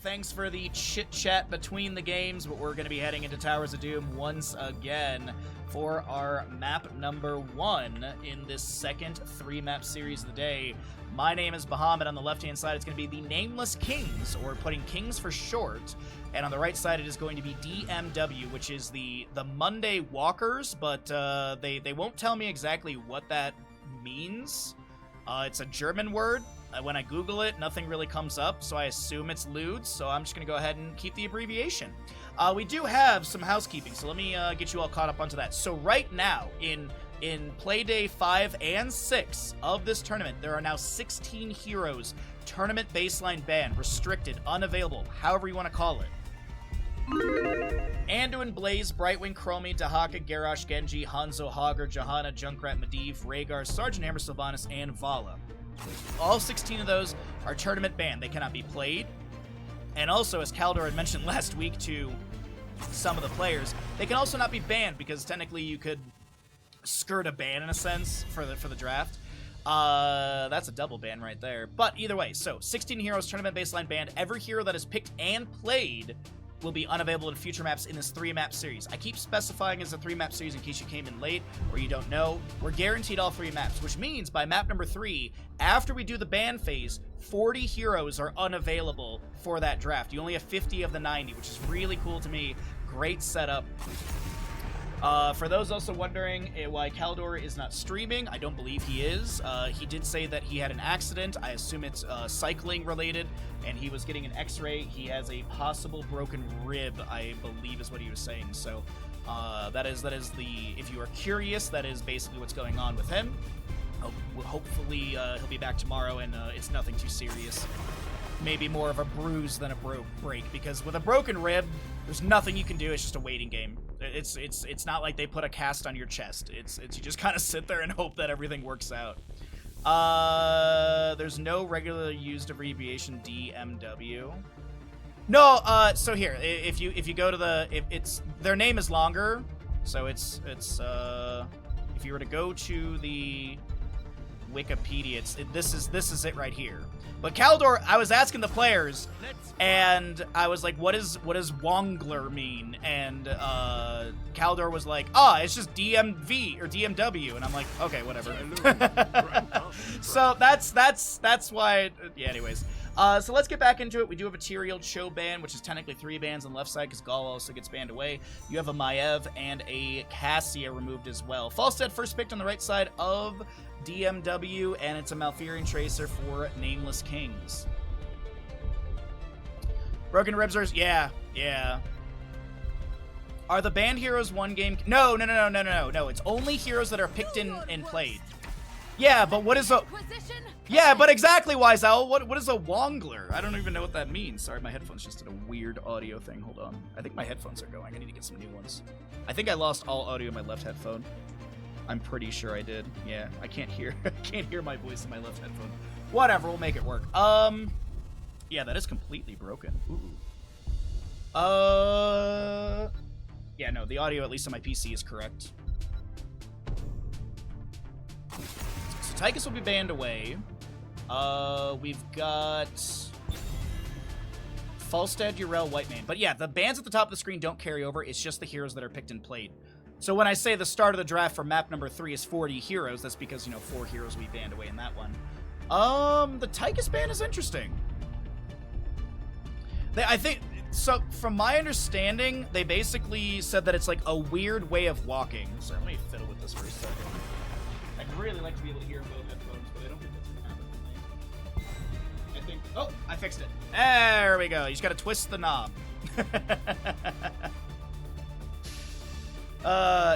Thanks for the chit-chat between the games, but we're going to be heading into Towers of Doom once again for our map number 1 in this second 3-map series of the day. My name is Bahamut. On the left-hand side, it's going to be the Nameless Kings, or putting Kings for short. And on the right side, it is going to be DMW, which is the Monday Walkers, but they won't tell me exactly what that means. It's a German word. When I Google it, nothing really comes up, so I assume it's Ludes, so I'm just going to go ahead and keep the abbreviation. We do have some housekeeping, so let me get you all caught up onto that. So right now, in Play Day 5 and 6 of this tournament, there are now 16 heroes, tournament baseline ban, restricted, unavailable, however you want to call it. Anduin, Blaze, Brightwing, Chromie, Dehaka, Garrosh, Genji, Hanzo, Hogger, Johanna, Junkrat, Medivh, Rehgar, Sergeant Hammer, Sylvanas, and Valla. All 16 of those are tournament banned. They cannot be played. And also, as Kaldor had mentioned last week to some of the players, they can also not be banned because technically you could skirt a ban in a sense for the draft. That's a double ban right there. But either way, so 16 heroes, tournament baseline banned. Every hero that is picked and played will be unavailable in future maps in this 3-map series. I keep specifying as a 3-map series in case you came in late or you don't know. We're guaranteed all 3 maps, which means by map number 3, after we do the ban phase, 40 heroes are unavailable for that draft. You only have 50 of the 90, which is really cool to me. Great setup. For those also wondering why Kaldor is not streaming, I don't believe he is. He did say that he had an accident. I assume it's cycling related, and he was getting an x-ray. He has a possible broken rib, I believe is what he was saying. So that is the, if you are curious, that is basically what's going on with him. Hopefully he'll be back tomorrow, and it's nothing too serious. Maybe more of a bruise than a break, because with a broken rib, there's nothing you can do. It's just a waiting game. It's not like they put a cast on your chest. It's you just kind of sit there and hope that everything works out. There's no regularly used abbreviation DMW. No, so here, if you go to the, it's their name is longer, so it's if you were to go to the Wikipedia, this is it right here. But Kaldor, I was asking the players, and I was like, what does Wongler mean? And Kaldor was like, it's just DMV or DMW, and I'm like, okay, whatever. So that's why. Yeah. Anyways, so let's get back into it. We do have a Tyrael Cho ban, which is technically 3 bans on the left side because Gaul also gets banned away. You have a Medivh and a Cassia removed as well. Falstead first picked on the right side of DMW, and it's a Malfurion Tracer for Nameless Kings. Broken Ribs are, yeah. Are the banned heroes one game? No. It's only heroes that are picked and played. Yeah, but what is a... Yeah, but exactly, Wise Owl. What is a Wongler? I don't even know what that means. Sorry, my headphones just did a weird audio thing. Hold on. I think my headphones are going. I need to get some new ones. I think I lost all audio in my left headphone. I'm pretty sure I did. Yeah, I can't hear my voice in my left headphone. Whatever, we'll make it work. Yeah, that is completely broken. Ooh. Yeah, no, the audio, at least on my PC, is correct. So Tychus will be banned away. We've got Falstad, Yrel, Whitemane. But yeah, the bans at the top of the screen don't carry over. It's just the heroes that are picked and played. So when I say the start of the draft for map number 3 is 40 heroes, that's because, 4 heroes we banned away in that one. The Tychus ban is interesting. I think, so from my understanding, they basically said that it's like a weird way of walking. So let me fiddle with this for a second. I'd really like to be able to hear both headphones, but I don't think that's going to happen. I think, oh, I fixed it. There we go. You just got to twist the knob.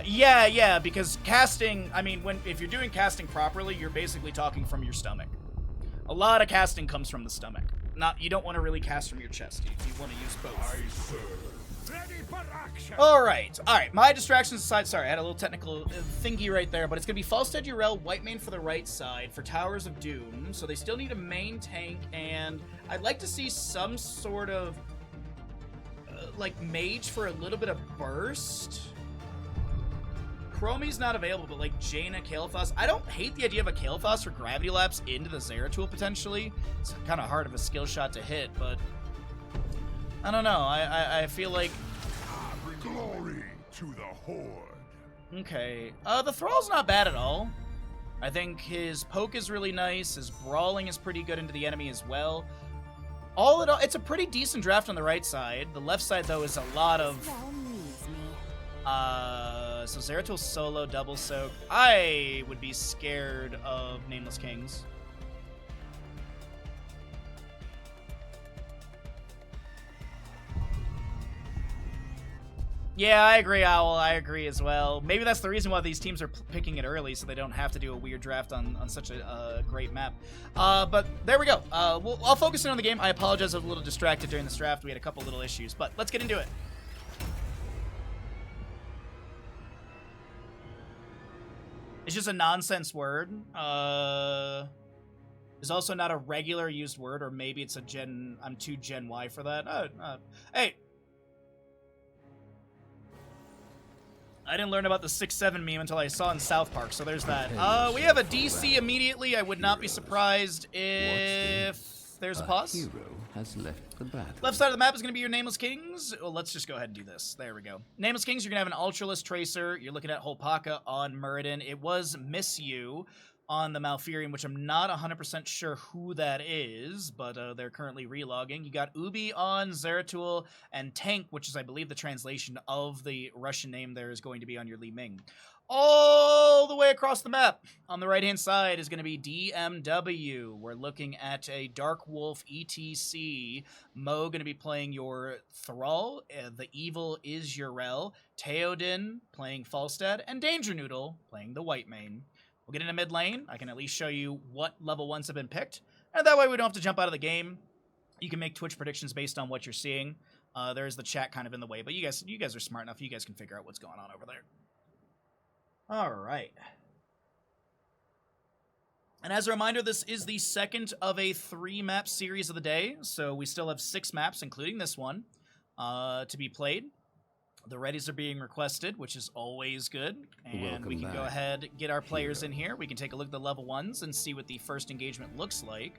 Yeah, because casting, I mean, if you're doing casting properly, you're basically talking from your stomach. A lot of casting comes from the stomach. You don't want to really cast from your chest. You want to use both. Ready for action. All right. My distractions aside, sorry, I had a little technical thingy right there, but it's going to be Falstad, Yrel, Whitemane for the right side for Towers of Doom, so they still need a main tank, and I'd like to see some sort of, like, mage for a little bit of burst. Chromie's not available, but like Jaina, Kael'thas. I don't hate the idea of a Kael'thas for Gravity Lapse into the Zeratul potentially. It's kind of hard of a skill shot to hit, but I don't know. I feel like... Glory to the Horde. Okay. The Thrall's not bad at all. I think his poke is really nice. His brawling is pretty good into the enemy as well. All in all, it's a pretty decent draft on the right side. The left side, though, is a lot of... So Zeratul solo, double soak. I would be scared of Nameless Kings. Yeah, I agree, Owl. I agree as well. Maybe that's the reason why these teams are picking it early, so they don't have to do a weird draft on such a great map. But there we go. I'll focus in on the game. I apologize, I was a little distracted during this draft. We had a couple little issues, but let's get into it. It's just a nonsense word. It's also not a regular used word, or maybe it's a Gen... I'm too Gen Y for that. Hey! I didn't learn about the 6-7 meme until I saw in South Park, so there's that. We have a DC immediately. I would not be surprised if there's a pause. Hero has left the battle. Left side of the map is going to be your Nameless Kings. Well, let's just go ahead and do this. There we go. Nameless Kings, you're going to have an Ultralist Tracer. You're looking at Holpaka on Muradin. It was Miss You on the Malfurion, which I'm not 100% sure who that is, but they're currently relogging. You got Ubi on Zeratul, and Tank, which is, I believe, the translation of the Russian name there is going to be on your Li Ming. All the way across the map, on the right-hand side, is going to be DMW. We're looking at a Dark Wolf ETC. Mo going to be playing your Thrall. The Evil is Yrel. Theoden playing Falstad. And Danger Noodle playing the White Mane. We'll get into mid lane. I can at least show you what level 1s have been picked. And that way we don't have to jump out of the game. You can make Twitch predictions based on what you're seeing. There's the chat kind of in the way, but you guys are smart enough. You guys can figure out what's going on over there. All right. And as a reminder, this is the second of a 3-map series of the day. So we still have 6 maps, including this one, to be played. The readies are being requested, which is always good. And we can go ahead, get our players in here. We can take a look at the level 1s and see what the first engagement looks like.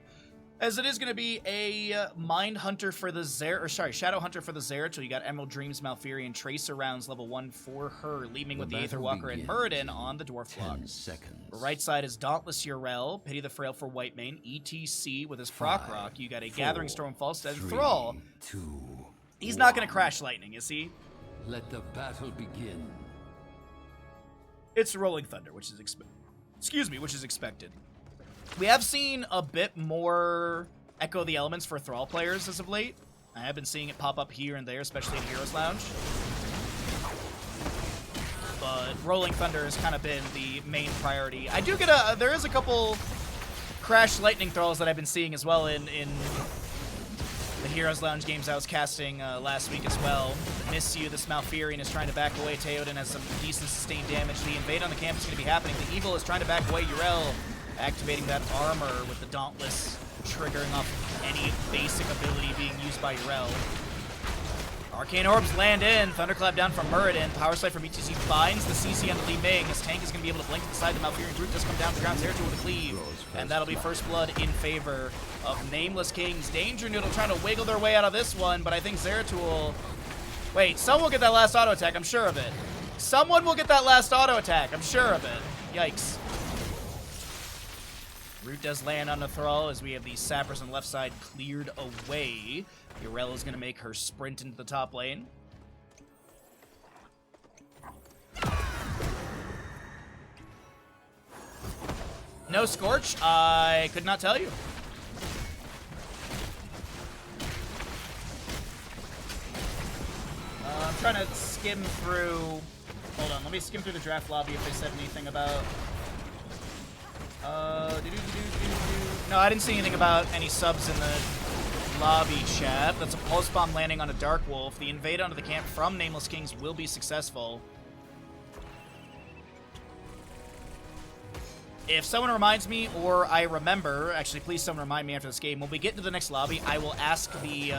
As it is going to be a Mind Hunter for the Shadow Hunter for the Zeratul. You got Emerald Dreams, Malfurion, Tracer rounds, level 1 for her, leaving with the Aetherwalker and Muradin on the Dwarf block. The right side is Dauntless Yrel, Pity the Frail for White Mane, ETC with his Proc Rock. You got a Gathering Storm Falstad, Thrall. He's not going to Crash Lightning, is he? Let the battle begin. It's Rolling Thunder, which is expected. We have seen a bit more Echo the Elements for Thrall players as of late. I have been seeing it pop up here and there, especially in Heroes Lounge. But Rolling Thunder has kind of been the main priority. I do get there is a couple Crash Lightning Thralls that I've been seeing as well in the Heroes Lounge games I was casting last week as well. Miss You, this Malfurion is trying to back away. Theoden has some decent sustained damage. The invade on the camp is going to be happening. The Evil is trying to back away. Yrel activating that armor with the Dauntless, triggering off any basic ability being used by Yrel. Arcane Orbs land in. Thunderclap down from Muradin. Power Slide from ETC finds the CC on the Li Ming. His tank is going to be able to blink to the side. The Malfurion group does come down to the ground. Zeratul with a cleave. And that'll be first blood in favor of Nameless Kings. Danger Noodle trying to wiggle their way out of this one, but I think Zeratul... Wait, someone will get that last auto attack. I'm sure of it. Someone will get that last auto attack. I'm sure of it. Yikes. Root does land on the Thrall as we have the Sappers on the left side cleared away. Yrel is going to make her sprint into the top lane. No Scorch? I could not tell you. I'm trying to skim through... Hold on, let me skim through the draft lobby if they said anything about... No, I didn't see anything about any subs in the lobby chat. That's a Pulse Bomb landing on a Dark Wolf. The invade onto the camp from Nameless Kings will be successful. If someone reminds me, or I remember, actually please someone remind me after this game, when we get into the next lobby, I will ask the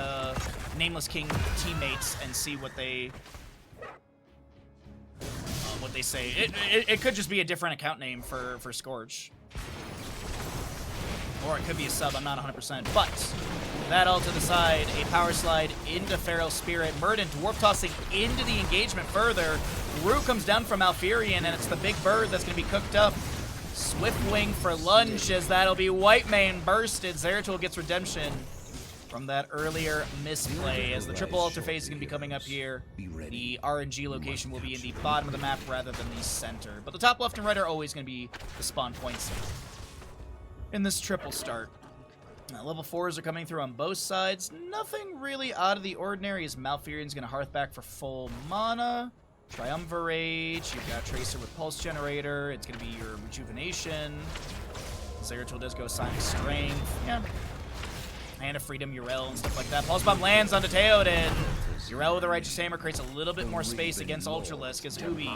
Nameless King teammates and see what they say. It could just be a different account name for Scorch. Or it could be a sub, I'm not 100%. But that all to the side, a power slide into Feral Spirit. Murden dwarf tossing into the engagement further. Root comes down from Malfurion, and it's the big bird that's going to be cooked up. Swift Wing for lunge, as that'll be Whitemane bursted. Zeratul gets redemption from that earlier misplay, as the triple altar phase is going to be coming up here. The RNG location will be in the bottom of the map rather than the center. But the top left and right are always going to be the spawn points in this triple start. Level 4s are coming through on both sides. Nothing really out of the ordinary, as Malfurion's going to Hearth back for full mana. Triumvirate, you've got Tracer with Pulse Generator, it's going to be your Rejuvenation. Zeratul does go Sonic Strength, yeah. And a Freedom, Yrel, and stuff like that. Pulse Bomb lands onto Theoden. Yrel with a Righteous Hammer creates a little bit more space against Ultralisk, as Ubi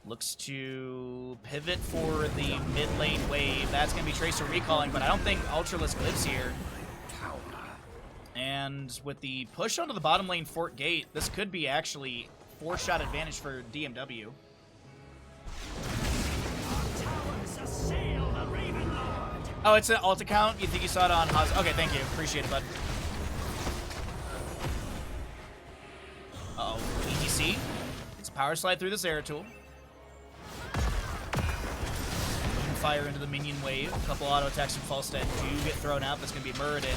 looks to pivot for the mid lane wave. That's going to be Tracer recalling, but I don't think Ultralisk lives here. And with the push onto the bottom lane Fort Gate, this could be actually 4-shot advantage for DMW. Oh, it's an alt account? You think you saw it on Hanzo? Okay, thank you. Appreciate it, bud. Uh-oh. ETC. It's a power slide through the Zeratul. Fire into the minion wave. A couple auto attacks from Falstead do get thrown out. That's going to be Muradin.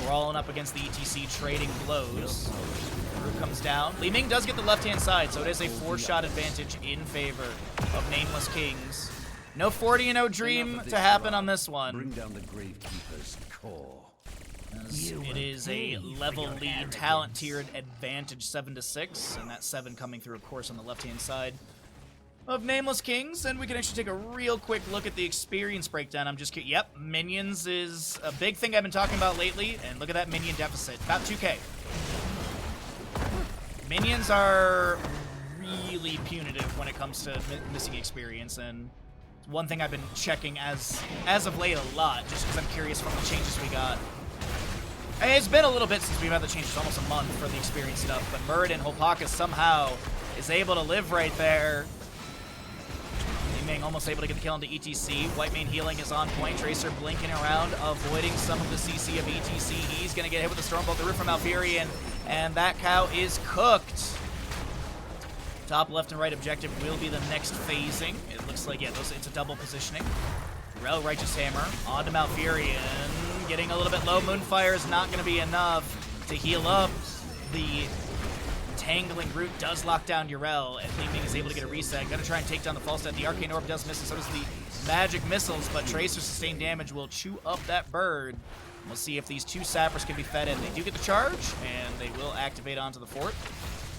Brawling up against the ETC, trading blows. Root comes down. Li Ming does get the left-hand side, so it is a 4-shot advantage in favor of Nameless Kings. No 40 and no dream to happen on this one. Bring down the Gravekeeper's core. It is a level lead, talent tiered advantage 7-6, and that 7 coming through, of course, on the left-hand side of Nameless Kings. And we can actually take a real quick look at the experience breakdown. I'm just kidding. Yep, minions is a big thing I've been talking about lately, and look at that minion deficit. About 2k. Minions are really punitive when it comes to missing experience, and one thing I've been checking as of late a lot, just because I'm curious from the changes we got. And it's been a little bit since we've had the changes, almost a month for the experience stuff, but Muradin Holpaka somehow is able to live right there. Ming almost able to get the kill into ETC. Whitemane healing is on point. Tracer blinking around, avoiding some of the CC of ETC. He's going to get hit with the Stormbolt, the root from Malfurion, and that cow is cooked. Top left and right objective will be the next phasing. It looks like, yeah, it's a double positioning. Rel Righteous Hammer onto Malfurion. Getting a little bit low. Moonfire is not going to be enough to heal up. The Tangling Root does lock down Yrel, and Li Ming is able to get a reset. Gonna try and take down the Falstad. The Arcane Orb does miss, and so does the Magic Missiles, but Tracer sustained damage will chew up that bird. We'll see if these two Sappers can be fed in. They do get the charge, and they will activate onto the fort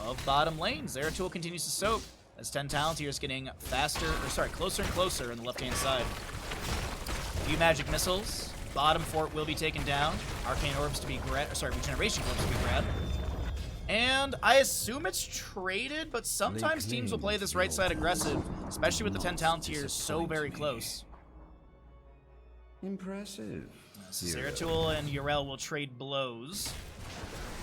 of bottom lane. Zeratul continues to soak as 10 Talent here is getting faster, or sorry, closer and closer on the left-hand side. A few Magic Missiles. Bottom fort will be taken down. Arcane Orbs to be grabbed, sorry, Regeneration Orbs to be grabbed. And I assume it's traded, but sometimes teams will play this right side aggressive, especially with the 10 talent tiers so very close. Impressive. Zeratul and Yrel will trade blows.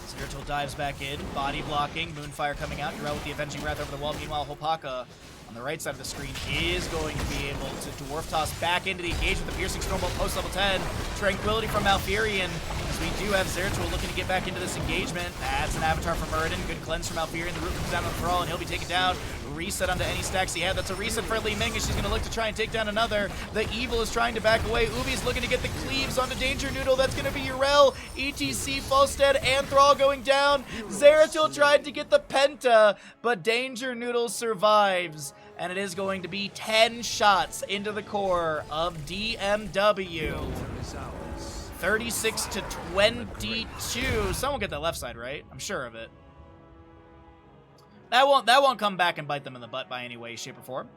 Zeratul dives back in, body blocking, Moonfire coming out, Yrel with the Avenging Wrath over the wall. Meanwhile, Holpaka on the right side of the screen is going to be able to Dwarf Toss back into the engagement with the Piercing Stormbolt post level 10. Tranquility from Malfurion, as we do have Zeratul looking to get back into this engagement. That's an Avatar from Muradin. Good cleanse from Malfurion. The root comes down on the Thrall, and he'll be taken down. Reset onto any stacks he had. That's a reset for Li Ming, and she's going to look to try and take down another. The Evil is trying to back away. Ubi's looking to get the cleaves onto Danger Noodle. That's going to be Yrel, ETC, Falstad, and Thrall going down. Zeratul tried to get the Penta, but Danger Noodle survives. And it is going to be 10 shots into the core of DMW. 36 to 22. Someone get that left side right. I'm sure of it. That won't come back and bite them in the butt by any way, shape, or form.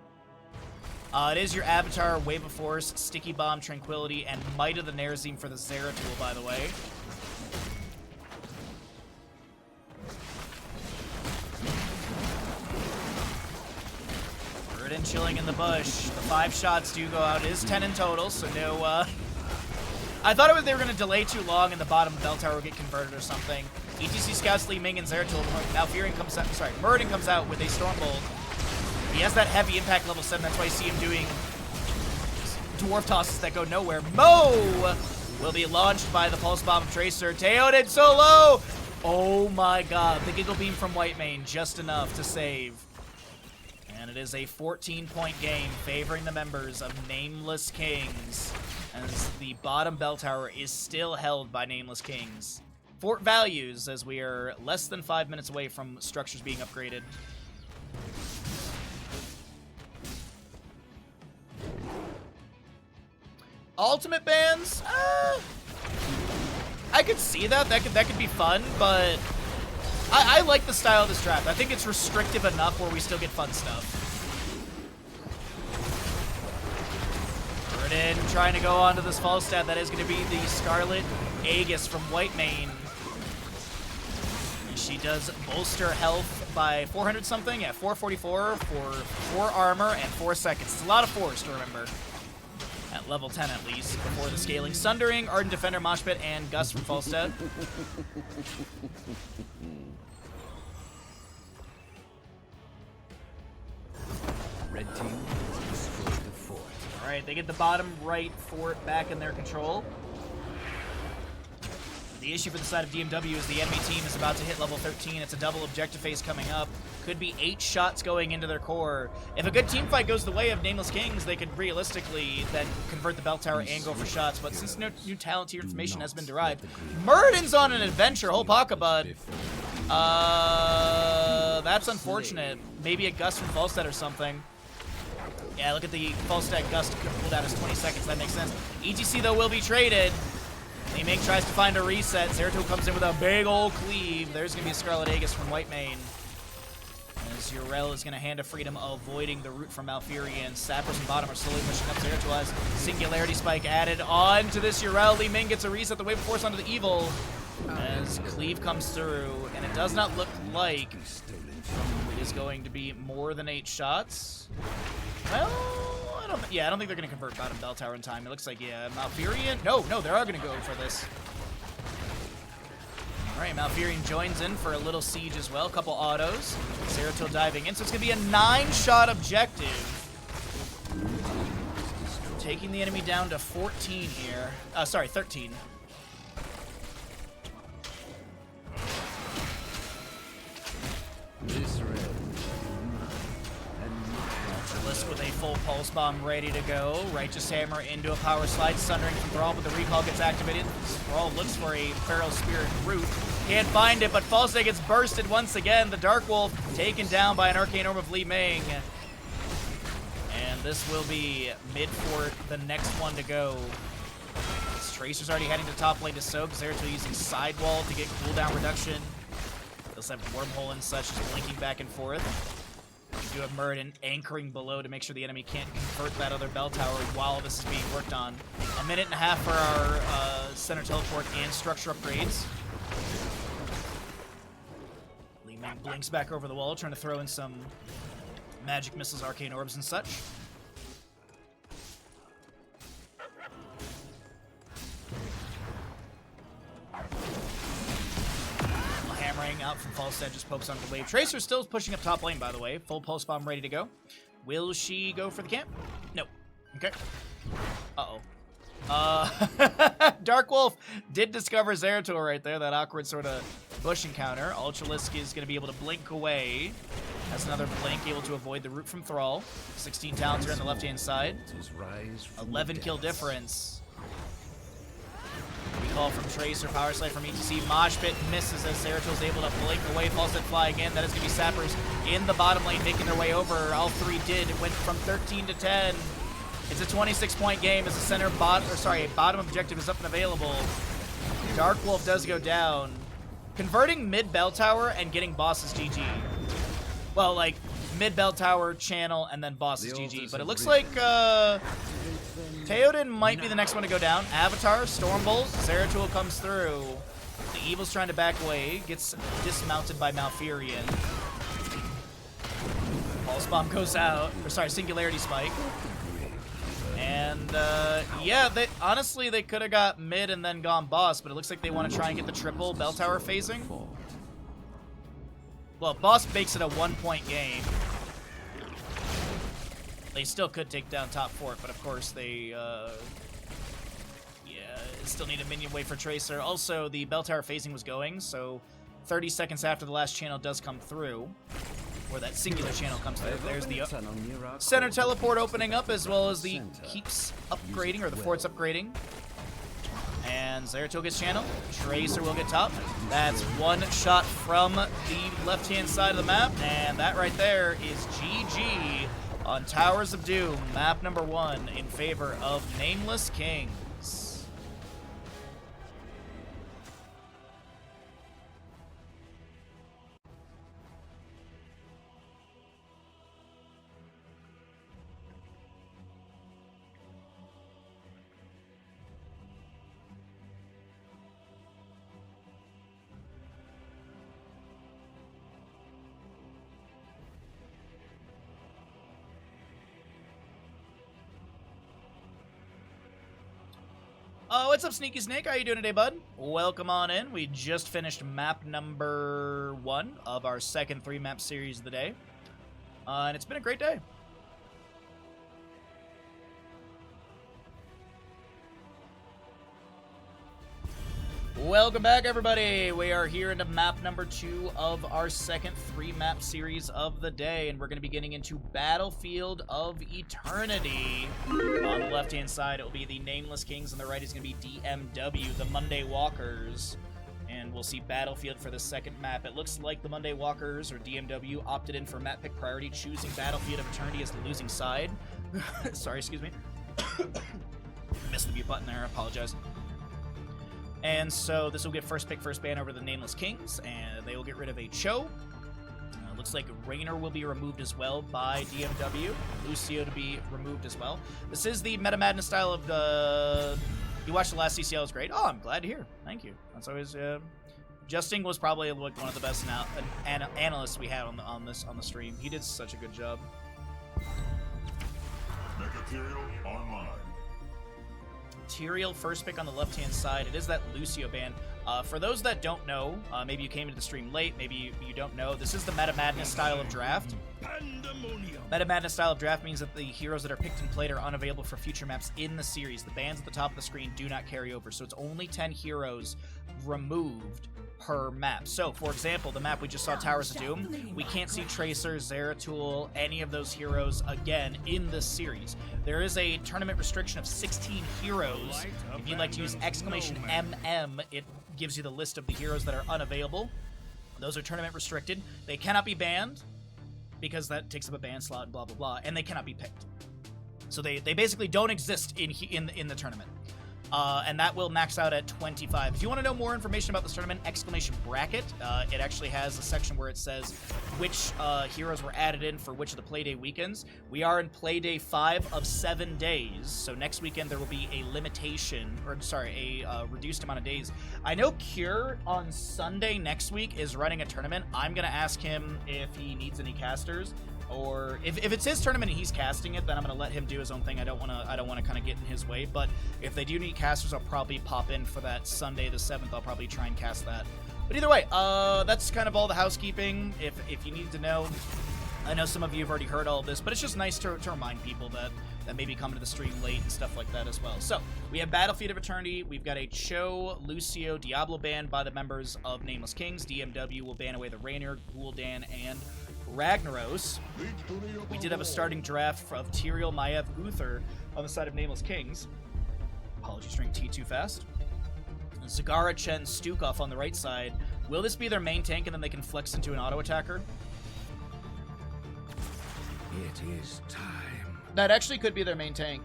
It is your Avatar, Wave of Force, Sticky Bomb, Tranquility, and Might of the Nerazim for the Zeratul, by the way. Muradin chilling in the bush. The 5 shots do go out. It is 10 in total, so no, I thought they were going to delay too long and the bottom bell tower would get converted or something. ETC scouts Li Ming and Zeratul. Malfurion comes out, sorry, Muradin comes out with a Stormbolt. He has that heavy impact level 7, that's why you see him doing dwarf tosses that go nowhere. Mo will be launched by the Pulse Bomb of Tracer. Theoden solo! Oh my god, the Giggle Beam from Whitemane, just enough to save. And it is a 14-point game favoring the members of Nameless Kings, as the bottom bell tower is still held by Nameless Kings. Fort values, as we are less than 5 minutes away from structures being upgraded. Ultimate bans? I could see that. That could be fun, but I like the style of this draft. I think it's restrictive enough where we still get fun stuff. Burden trying to go onto this false stab. That is going to be the Scarlet Aegis from Whitemane. She does bolster health by 400 something. Yeah, 444 for 4 armor and 4 seconds. It's a lot of 4s to remember. At level 10 at least, before the scaling. Sundering, Ardent Defender, Moshpit, and Gus from Falstad. Red team has destroyed the fort. Alright, they get the bottom right fort back in their control. The issue for the side of DMW is the enemy team is about to hit level 13. It's a double objective phase coming up. Could be 8 shots going into their core. If a good team fight goes the way of Nameless Kings, they could realistically then convert the bell tower and go for shots. But since no new talent tier information has been derived, Murden's on an adventure. Whole Paka Bud. That's unfortunate. Maybe a Gust from Falstad or something. Yeah, look at the Falstad Gust cooldown is 20 seconds. That makes sense. ETC, though, will be traded. Leming tries to find a reset. Zeratul comes in with a big old cleave. There's going to be a Scarlet Aegis from Whitemane. As Urel is going to hand to Freedom, avoiding the root from Malfurion. Sappers and bottom are slowly pushing up. Zeratul has Singularity Spike added on to this Urel. Leming gets a reset. The Wave of Force onto the Evil. As Cleave comes through. And it does not look like it is going to be more than 8 shots. Well, I don't think they're going to convert bottom bell tower in time. It looks like, yeah, Malfurion. No, they are going to go for this. All right, Malfurion joins in for a little siege as well. A couple autos. Zeratul diving in. So it's going to be a 9-shot objective. Taking the enemy down to 14 here. Sorry, 13. With a full pulse bomb ready to go. Righteous Hammer into a power slide. Sundering from Thrall, but the recall gets activated. Thrall looks for a Feral Spirit root. Can't find it, but Falstad gets bursted once again. The Dark Wolf taken down by an Arcane Orb of Leming. And this will be mid-fort, the next one to go. This Tracer's already heading to top lane to soak. Zeratul using Sidewall to get cooldown reduction. They also have Wormhole and such, just blinking back and forth. You do have Murden anchoring below to make sure the enemy can't convert that other bell tower while this is being worked on. 1.5 minutes for our center teleport and structure upgrades. Leming blinks back over the wall, trying to throw in some magic missiles, arcane orbs, and such. Out from Falstad, just pokes onto the wave. Tracer still pushing up top lane, by the way. Full pulse bomb ready to go. Will she go for the camp? No. Okay. Uh-oh. Dark Wolf did discover Zeratul right there. That awkward sort of bush encounter. Ultralisk is going to be able to blink away. Has another blink, able to avoid the root from Thrall. 16 talents here on the left-hand side. 11 kill difference. Recall from Tracer, Power Slide from ETC. Moshpit misses as Zeratul's able to blink away. Falstad fly again. That is going to be Sappers in the bottom lane making their way over. All 3 did. It went from 13 to 10. It's a 26-point game as the center bottom objective is up and available. Dark Wolf does go down. Converting mid bell tower and getting boss is GG. Well, like mid bell tower, channel, and then boss is GG. But it looks like Theoden might be the next one to go down. Avatar, Stormbolt, Zeratul comes through. The Evil's trying to back away, gets dismounted by Malfurion. Pulse Bomb goes out, or sorry, Singularity Spike. And yeah, honestly they could have got mid and then gone boss, but it looks like they want to try and get the triple bell tower phasing. Well, boss makes it a 1-point game. They still could take down top fort, but of course they, yeah, still need a minion wave for Tracer. Also, the bell tower phasing was going, so 30 seconds after the last channel does come through, or that singular channel comes through, there's the center teleport opening up, as well as the keeps upgrading, or the fort's upgrading. And Zeratul gets channel. Tracer will get top. That's one shot from the left-hand side of the map, and that right there is GG on Towers of Doom, map number 1, in favor of Nameless Kings. What's up, Sneaky Snake? How you doing today, bud? Welcome on in. We just finished map number 1 of our second 3-map series of the day. And it's been a great day. Welcome back, everybody. We are here into map number 2 of our second 3-map series of the day, and we're going to be getting into Battlefield of Eternity. On the left-hand side, it will be the Nameless Kings, and the right is going to be DMW, the Monday Walkers. And we'll see Battlefield for the second map. It looks like the Monday Walkers, or DMW, opted in for map pick priority, choosing Battlefield of Eternity as the losing side. Sorry, excuse me. Missed the mute button there, I apologize. And so this will get first pick, first ban over the Nameless Kings, and they will get rid of a Cho. Looks like Raynor will be removed as well by DMW. Lucio to be removed as well. This is the Meta Madness style of the... You watched the last CCL, it was great. Oh, I'm glad to hear. Thank you. That's always... Justin was probably like one of the best analysts we had on the stream. He did such a good job. Material online. Tyrael first pick on the left-hand side. It is that Lucio ban. For those that don't know, maybe you came into the stream late, maybe you don't know, this is the Meta Madness style of draft. Meta Madness style of draft means that the heroes that are picked and played are unavailable for future maps in the series. The bans at the top of the screen do not carry over, so it's only 10 heroes removed per map. So, for example, the map we just saw, Towers of Doom, we can't see Tracer, Zeratul, any of those heroes again in this series. There is a tournament restriction of 16 heroes. If you'd like to use exclamation MM, it gives you the list of the heroes that are unavailable. Those are tournament restricted. They cannot be banned because that takes up a ban slot and blah, blah, blah, and they cannot be picked. So they basically don't exist in the tournament. And that will max out at 25. If you want to know more information about this tournament, exclamation bracket, it actually has a section where it says which heroes were added in for which of the Playday weekends. We are in Playday 5 of 7 days, so next weekend there will be a limitation, or sorry, a reduced amount of days. I know Cure on Sunday next week is running a tournament. I'm going to ask him if he needs any casters. Or if it's his tournament and he's casting it, then I'm gonna let him do his own thing. I don't wanna kind of get in his way. But if they do need casters, I'll probably pop in for that Sunday the 7th. I'll probably try and cast that. But either way, that's kind of all the housekeeping. If you need to know, I know some of you have already heard all of this, but it's just nice to remind people that maybe come to the stream late and stuff like that as well. So we have Battlefield of Eternity. We've got a Cho, Lucio, Diablo ban by the members of Nameless Kings. DMW will ban away the Raynor, Gul'dan, and Ragnaros. We did have a starting draft of Tyrael, Maiev, Uther on the side of Nameless Kings. Apologies, string T too fast. Zagara, Chen, Stukov on the right side. Will this be their main tank and then they can flex into an auto attacker? It is time. That actually could be their main tank.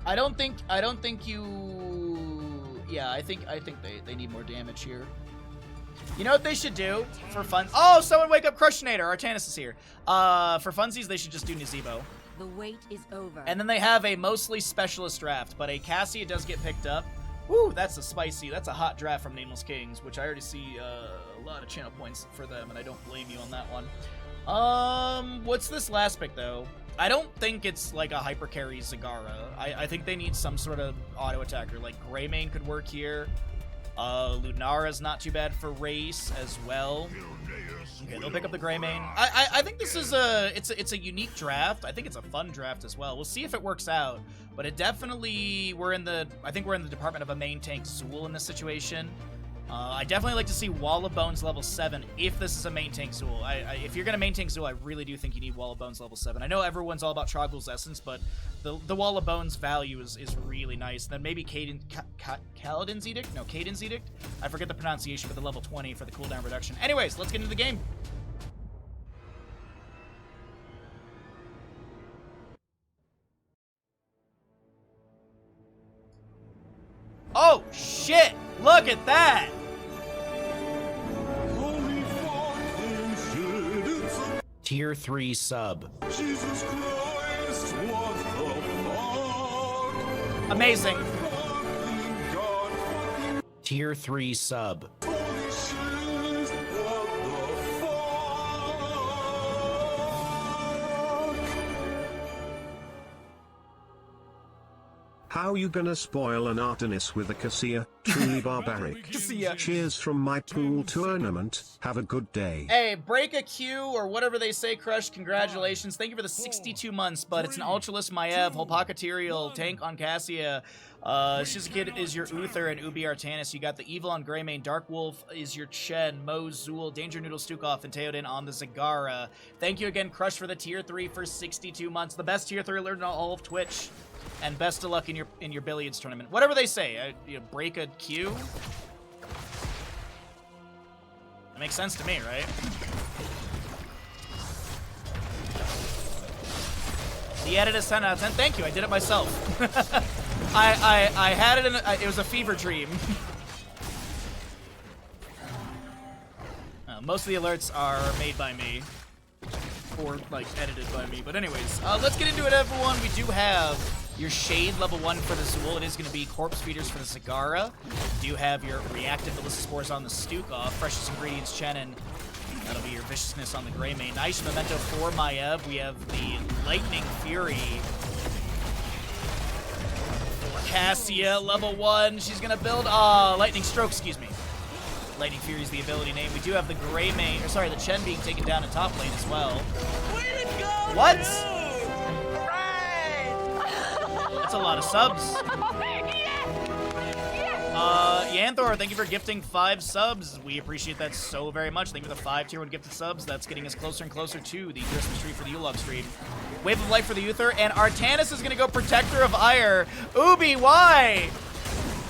I don't think you... Yeah, I think they need more damage here. You know what they should do for fun? Oh, someone wake up Crushinator. Artanis is here. For funsies, they should just do Nazebo. The wait is over. And then they have a mostly specialist draft, but a Cassia does get picked up. Woo, that's a hot draft from Nameless Kings, which I already see a lot of channel points for them, and I don't blame you on that one. What's this last pick, though? I don't think it's like a hyper carry Zagara. I think they need some sort of auto attacker. Like Greymane could work here. Lunara's not too bad for race as well. Okay, they'll pick up the gray main. I think this is it's a unique draft. I think it's a fun draft as well. We'll see if it works out. But it definitely I think we're in the department of a main tank Zool in this situation. I definitely like to see Wall of Bones level 7 if this is a main tank Zool. If you're gonna main tank Zool, I really do think you need Wall of Bones level 7. I know everyone's all about Trogul's Essence, but the Wall of Bones value is really nice. Then maybe Kaladin's Edict? No, Caden's Edict? I forget the pronunciation, but the level 20 for the cooldown reduction. Anyways, let's get into the game. Oh, shit! Look at that! Tier 3 sub. Jesus Christ, what the fuck? Amazing. Tier 3 sub. Holy shit, what the fuck? How you gonna spoil an Artemis with a Cassia? Truly barbaric. Cassia. Cheers from my pool tournament. Have a good day. Hey, break a queue or whatever they say, Crush. Congratulations. Thank you for the 62 months, but it's an Ultralist Maiev, Holpakaterial, Tank on Cassia. Shizakid is your Uther, and Ubi Artanis. You got the Evil on Greymane. Dark Wolf is your Chen. Mo Zool, Danger Noodle Stukov, and Teoden on the Zagara. Thank you again, Crush, for the tier 3 for 62 months. The best tier 3 alert in all of Twitch. And best of luck in your Billiards tournament. Whatever they say, break a queue. That makes sense to me, right? The edit is 10 out of 10. Thank you, I did it myself. I had it it was a fever dream. Most of the alerts are made by me. Or, like, edited by me. But anyways, let's get into it, everyone. We do have your Shade level 1 for the Zool. It is going to be Corpse Feeders for the Zagara. You do have your Reactive Ballista Spores on the Stukov. Freshest Ingredients Chenin. That'll be your Viciousness on the Greymane. Nice Memento for Maiev. We have the Lightning Fury for Cassia, level 1. She's going to build... Lightning Stroke, excuse me. Lightning Fury is the ability name. We do have the Greymane... Or sorry, the Chen being taken down in top lane as well. Way to go, What? That's a lot of subs. Yanthor, thank you for gifting 5 subs. We appreciate that so very much. Thank you for the 5 tier 1 gifted subs. That's getting us closer and closer to the Christmas tree for the Ulog stream. Wave of Light for the Uther, and Artanis is going to go Protector of Ire. Ubi, why?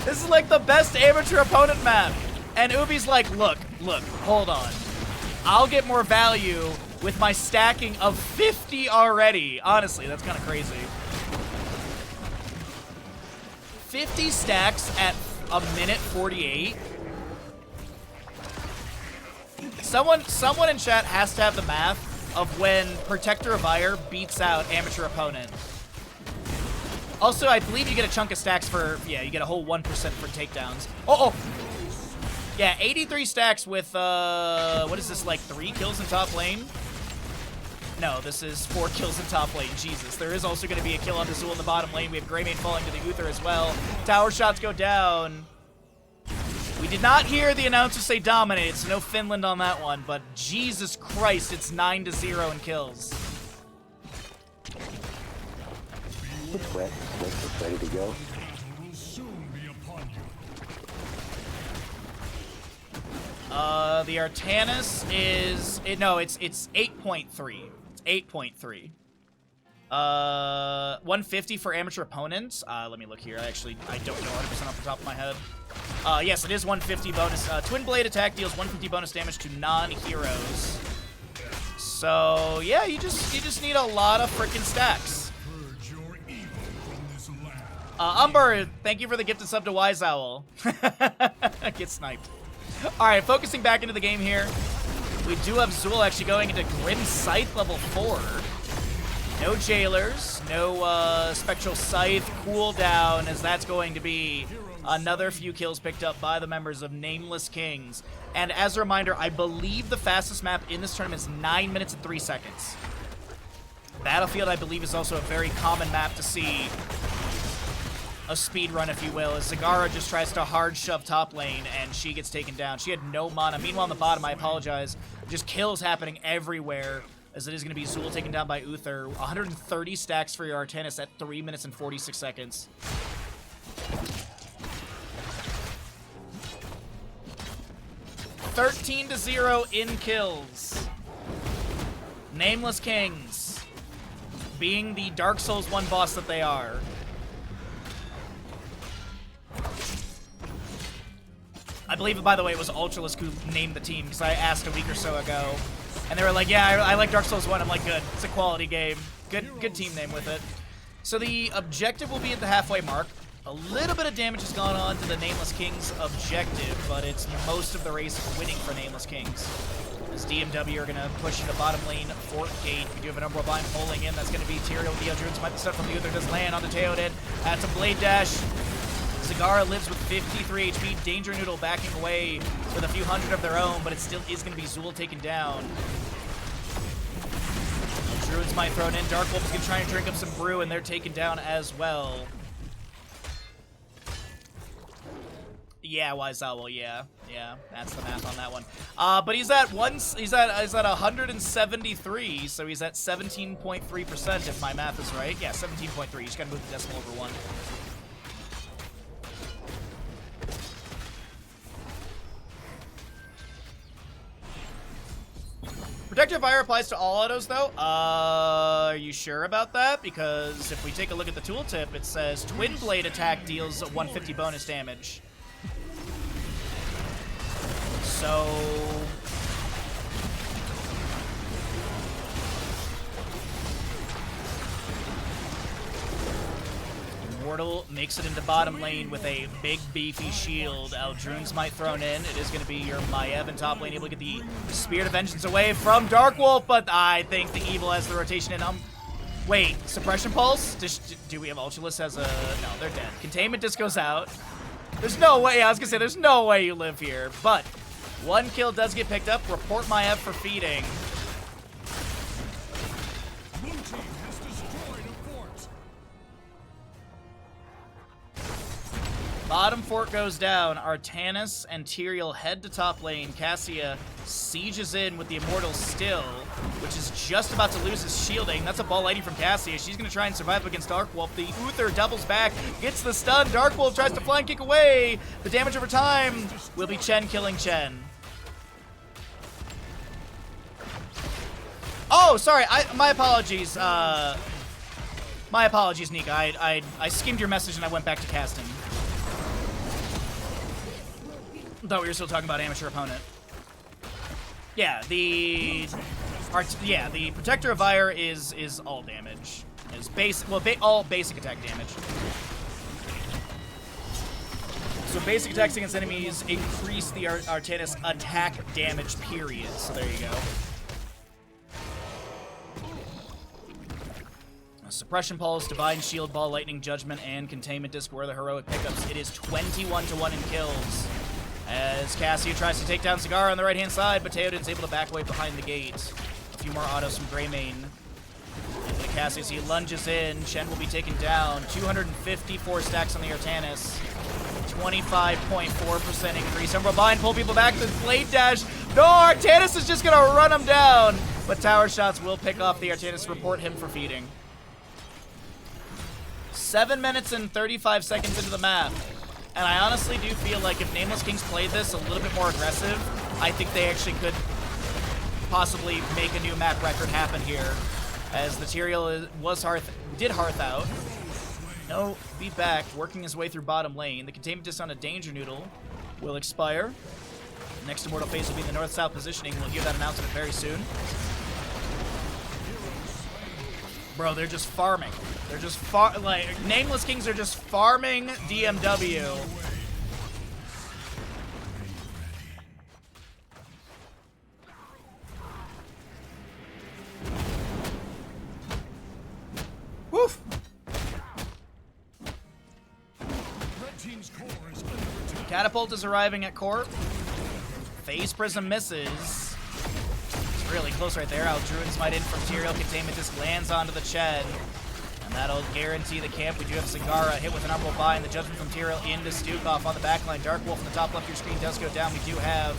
This is like the best amateur opponent map. And Ubi's like, look, hold on. I'll get more value with my stacking of 50 already. Honestly, that's kind of crazy. 50 stacks at a minute 48. Someone in chat has to have the math of when Protector of Ire beats out amateur opponent. Also, I believe you get a chunk of stacks for, yeah, you get a whole 1% for takedowns. Oh! Yeah, 83 stacks with, what is this, like 3 kills in top lane? No, this is 4 kills in top lane. Jesus. There is also going to be a kill on the Zool in the bottom lane. We have Greymane falling to the Uther as well. Tower shots go down. We did not hear the announcer say dominate, so no Finland on that one, but Jesus Christ, it's 9-0 in kills. It's wet. It's ready to go. The Artanis is... no, it's 8.3. It's 8.3. 150 for amateur opponents. Let me look here. I don't know 100% off the top of my head. Yes, it is 150 bonus. Twin Blade attack deals 150 bonus damage to non-heroes. So, yeah, you just need a lot of freaking stacks. Umber, thank you for the gifted sub to Wise Owl. Get sniped. Alright, focusing back into the game here. We do have Zool actually going into Grim Scythe level 4. No Jailers, no Spectral Scythe cooldown, as that's going to be another few kills picked up by the members of Nameless Kings. And as a reminder, I believe the fastest map in this tournament is 9 minutes and 3 seconds. Battlefield, I believe, is also a very common map to see. a speed run, if you will, as Zagara just tries to hard shove top lane, and she gets taken down. She had no mana. Meanwhile, on the bottom, I apologize, just kills happening everywhere, as it is going to be Zul taken down by Uther. 130 stacks for your Artanis at 3 minutes and 46 seconds. $13-0 in kills. Nameless Kings, being the Dark Souls 1 boss that they are. I believe, by the way, it was Ultralisk who named the team, because I asked a week or so ago. And they were like, yeah, I like Dark Souls 1. I'm like, good. It's a quality game. Good team name with it. So the objective will be at the halfway mark. A little bit of damage has gone on to the Nameless Kings objective, but it's most of the race winning for Nameless Kings. As DMW are going to push into bottom lane, Fort Gate. We do have a number of line pulling in. That's going to be Tyrael with the Eldruins. Might be stuff from the Uther. Does land on the Theoden. That's a Blade Dash. Zagara lives with 53 HP. Danger Noodle backing away with a few hundred of their own, but it still is going to be Zul taken down. Druid's Might thrown in. Dark Wolf is going to try and drink up some brew, and they're taken down as well. Yeah, Waizawa, yeah, that's the math on that one. But he's at 173, so he's at 17.3% if my math is right. Yeah, 17.3. You just gotta move the decimal over 1. Protective Fire applies to all autos, though. Are you sure about that? Because if we take a look at the tooltip, it says Twin Blade attack deals 150 bonus damage. So Immortal makes it into bottom lane with a big beefy shield. Eldruins Might thrown in. It is going to be your Medivh in top lane, able to get the Spirit of Vengeance away from Dark Wolf, but I think the Evil has the rotation in. Wait, Suppression Pulse? Do we have Ultralisk as a... No, they're dead. Containment Disc goes out. There's no way, I was going to say, there's no way you live here, but... 1 kill does get picked up. Report Medivh for feeding. Blue team has destroyed a fort. Bottom fort goes down. Artanis and Tyrael head to top lane. Cassia sieges in with the Immortal still, which is just about to lose his shielding. That's a ball lightning from Cassia. She's going to try and survive against Dark Wolf. The Uther doubles back, gets the stun. Dark Wolf tries to fly and kick away. The damage over time will be Chen killing Chen. Oh, sorry. My apologies. My apologies, Nika. I skimmed your message and I went back to casting. Thought we were still talking about amateur opponent. Yeah, the Protector of Ire is all damage. Is all basic attack damage. So basic attacks against enemies increase the Artanis attack damage, period. So there you go. Suppression Pulse, Divine Shield, Ball Lightning, Judgment, and Containment Disc were the heroic pickups. It is 21-1 in kills. As Cassia tries to take down Zagara on the right-hand side, but Theoden's able to back away behind the gate. A few more autos from Greymane. Into the Cassia as he lunges in. Chen will be taken down. 254 stacks on the Artanis. 25.4% increase. Umbral Bind, pull people back. The Blade Dash. No, Artanis is just going to run him down. But Tower Shots will pick off the Artanis, report him for feeding. 7 minutes and 35 seconds into the map. And I honestly do feel like if Nameless Kings played this a little bit more aggressive, I think they actually could possibly make a new map record happen here. As the Tyrael did Hearth out. No, beat back, working his way through bottom lane. The Containment Disc on a Danger Noodle will expire. Next Immortal phase will be in the north-south positioning. We'll hear that announcement very soon. Bro, they're just farming. They're just Nameless Kings are just farming DMW. Woof. Red team's core is under attack. Catapult is arriving at court. Phase Prism misses. Really close right there. Eldruins Might in from Tyrael. Containment Disc lands onto the Ched. And that'll guarantee the camp. We do have Zagara hit with an Umbral Bind. The Judgment from Tyrael into Stukov on the backline. Dark Wolf in the top left of your screen does go down. We do have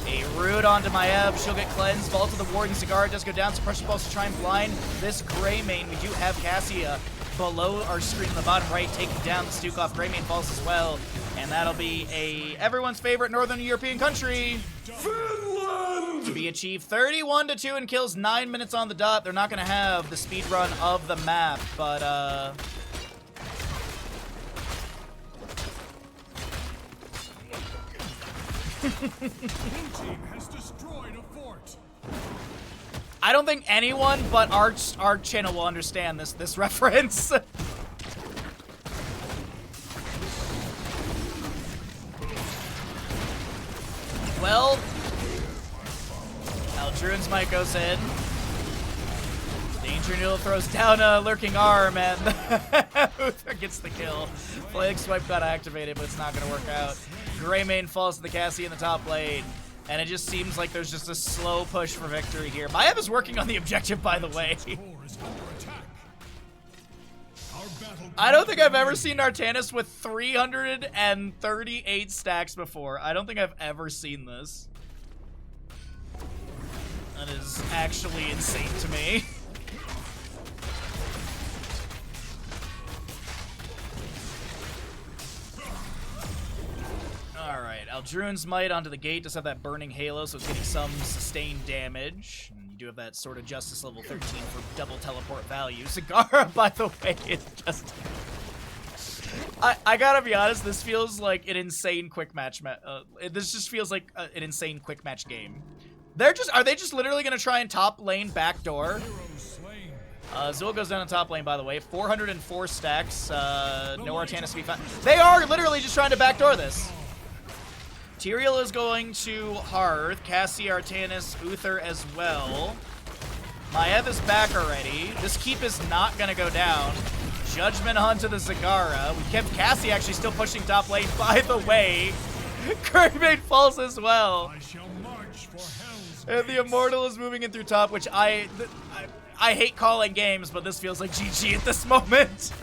a Root onto Medivh. She'll get cleansed. Vault to the Warden. Zagara does go down. Suppression Pulse to try and blind this Greymane. We do have Cassia below our screen in the bottom right, taking down the Stukov. Greymane falls as well. And that'll be everyone's favorite Northern European country. Finland! To be achieved 31-2 and kills 9 minutes on the dot. They're not going to have the speed run of the map, but Team has destroyed a fort. I don't think anyone but our channel will understand this reference. Well, Aldruin's mic goes in. Danger Noodle throws down a lurking arm, and Uther gets the kill. Plague Swipe got activated, but it's not going to work out. Greymane falls to the Cassie in the top lane, and it just seems like there's just a slow push for victory here. Medivh is working on the objective, by the way. I don't think I've ever seen Artanis with 338 stacks before. I don't think I've ever seen this. That is actually insane to me. Alright, Aldruin's Might onto the gate does have that burning halo, so it's getting some sustained damage. And you do have that Sword of Justice level 13 for double teleport value. Zagara, by the way, is just... I gotta be honest, this feels like an insane quick match. This just feels like an insane quick match game. Are they just literally gonna try and top lane backdoor? Zul goes down in top lane, by the way. 404 stacks. No Artanis to be found. They are literally just trying to backdoor this. Tyrael is going to Hearth. Cassie, Artanis, Uther as well. Medivh is back already. This keep is not going to go down. Judgment onto the Zagara. We kept Cassie actually still pushing top lane. By the way, Greymane falls as well. I shall march for Hell's And the Immortal is moving in through top, which I hate calling games, but this feels like GG at this moment.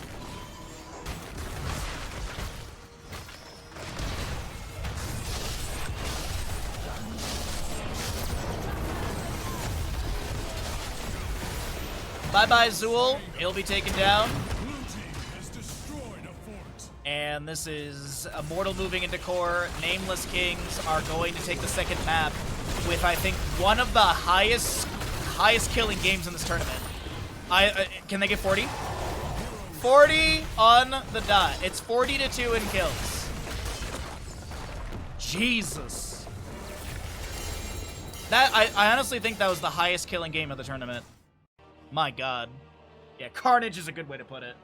Bye-bye, Zul. He'll be taken down. Blue team has destroyed a fort. And this is Immortal moving into core. Nameless Kings are going to take the second map with, I think, one of the highest killing games in this tournament. Can they get 40? 40 on the dot. It's 40-2 in kills. Jesus. I honestly think that was the highest killing game of the tournament. My God. Yeah, Carnage is a good way to put it.